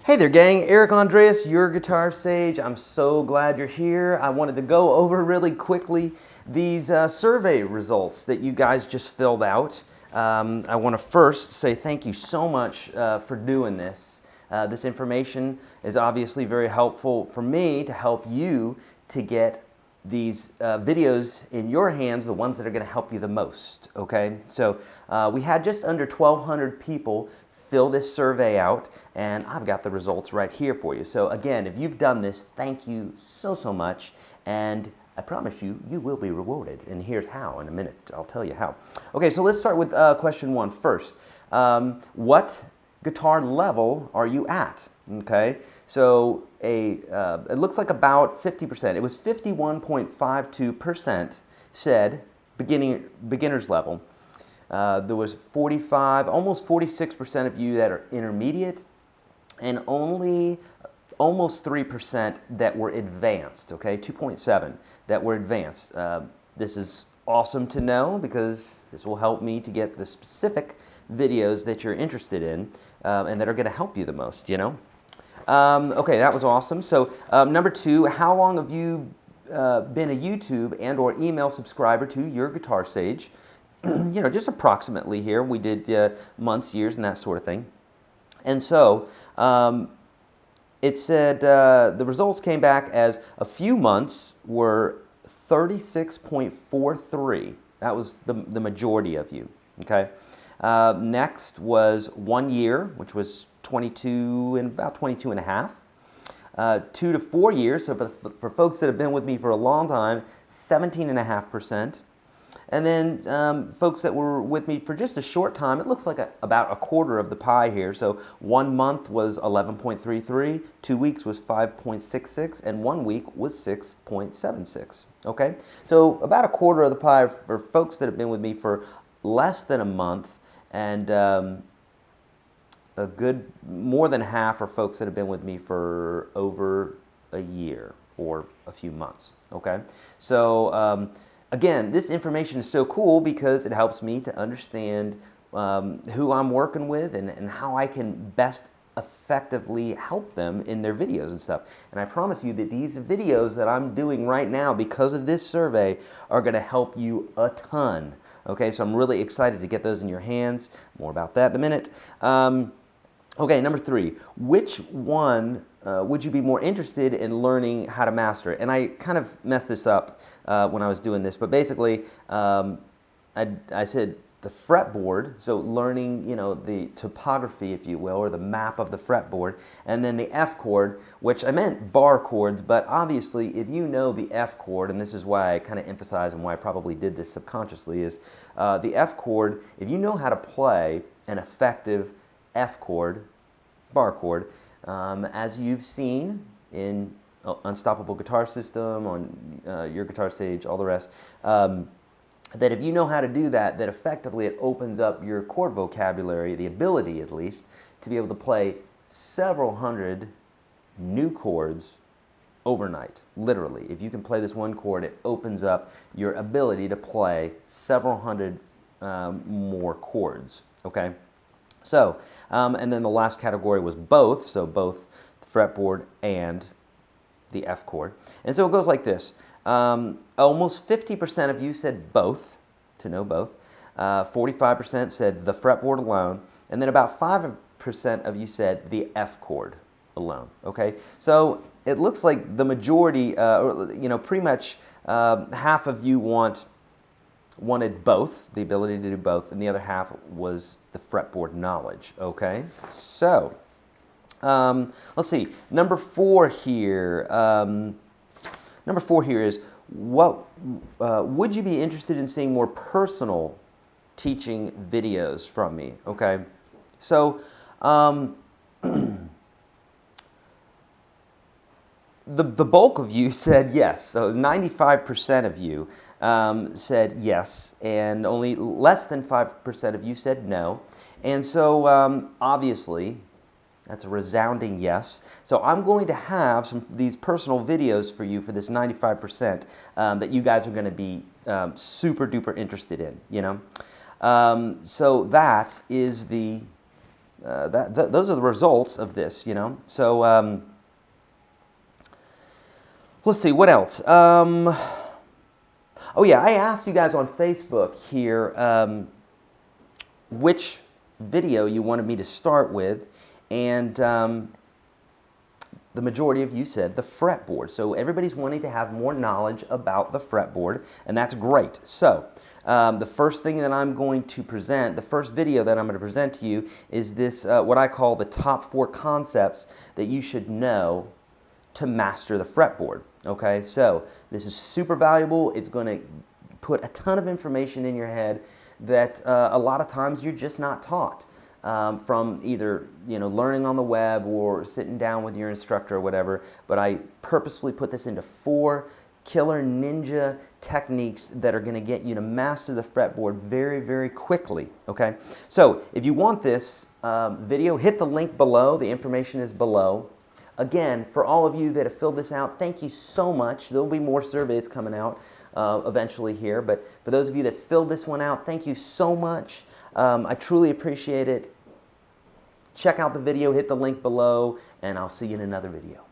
Hey there gang, Eric Andreas, your Guitar Sage. I'm so glad you're here. I wanted to go over really quickly these survey results that you guys just filled out. I want to first say thank you so much for doing this. This information is obviously very helpful for me to help you to get these videos in your hands, the ones that are going to help you the most, okay? So we had just under 1,200 people fill this survey out, and I've got the results right here for you. So again, if you've done this, thank you so much, and I promise you, you will be rewarded. And here's how in a minute. I'll tell you how. Okay, so let's start with question one first. What guitar level are you at? Okay, so it looks like about 50%. It was 51.52% said beginner's level. There was 45, almost 46% of you that are intermediate, and only almost 3% that were advanced, okay, 2.7 that were advanced. This is awesome to know because this will help me to get the specific videos that you're interested in and that are going to help you the most, you know. Okay, that was awesome. So number two, how long have you been a YouTube and or email subscriber to Your Guitar Sage? You know, just approximately here. We did months, years, and that sort of thing. And so it said the results came back as a few months were 36.43. That was the majority of you, okay? Next was 1 year, which was 22 and about 22 and a half. 2 to 4 years, so for folks that have been with me for a long time, 17.5%. And then folks that were with me for just a short time, it looks like about a quarter of the pie here. So 1 month was 11.33, 2 weeks was 5.66, and 1 week was 6.76. Okay, so about a quarter of the pie for folks that have been with me for less than a month, and a good more than half are folks that have been with me for over a year or a few months. Okay, so again, this information is so cool because it helps me to understand who I'm working with and how I can best effectively help them in their videos and stuff. And I promise you that these videos that I'm doing right now because of this survey are going to help you a ton. Okay, so I'm really excited to get those in your hands. More about that in a minute. Okay, number three, which one would you be more interested in learning how to master? And I kind of messed this up when I was doing this, but basically I said the fretboard, so learning, you know, the topography, if you will, or the map of the fretboard, and then the F chord, which I meant bar chords, but obviously if you know the F chord, and this is why I kind of emphasize and why I probably did this subconsciously, is the F chord, if you know how to play an effective F chord, bar chord, as you've seen in Unstoppable Guitar System, on Your Guitar Sage, all the rest, that if you know how to do that, that effectively it opens up your chord vocabulary, the ability at least, to be able to play several hundred new chords overnight, literally. If you can play this one chord, it opens up your ability to play several hundred more chords, okay? So, and then the last category was both, so both the fretboard and the F chord. And so it goes like this. Almost 50% of you said both, to know both. 45% said the fretboard alone. And then about 5% of you said the F chord alone, okay? So it looks like the majority, you know, pretty much half of you wanted both, the ability to do both, and the other half was the fretboard knowledge, okay? So, let's see, number four here is, what would you be interested in seeing more personal teaching videos from me, okay? So, the bulk of you said yes, so 95% of you said yes, and only less than 5% of you said no. And so obviously that's a resounding yes. So I'm going to have some of these personal videos for you for this 95% that you guys are going to be super duper interested in, you know. So that is the those are the results of this, you know. So let's see, what else? Oh yeah, I asked you guys on Facebook here which video you wanted me to start with, and the majority of you said the fretboard. So everybody's wanting to have more knowledge about the fretboard, and that's great. So the first thing that I'm going to present, the first video that I'm going to present to you is this, what I call the top 4 concepts that you should know to master the fretboard. Okay, so this is super valuable. It's going to put a ton of information in your head that a lot of times you're just not taught from either learning on the web or sitting down with your instructor or whatever. But I purposefully put this into 4 killer ninja techniques that are going to get you to master the fretboard very, very quickly. Okay, so if you want this video, hit the link below. The information is below. Again, for all of you that have filled this out, thank you so much. There'll be more surveys coming out eventually here, but for those of you that filled this one out, thank you so much. I truly appreciate it. Check out the video, hit the link below, and I'll see you in another video.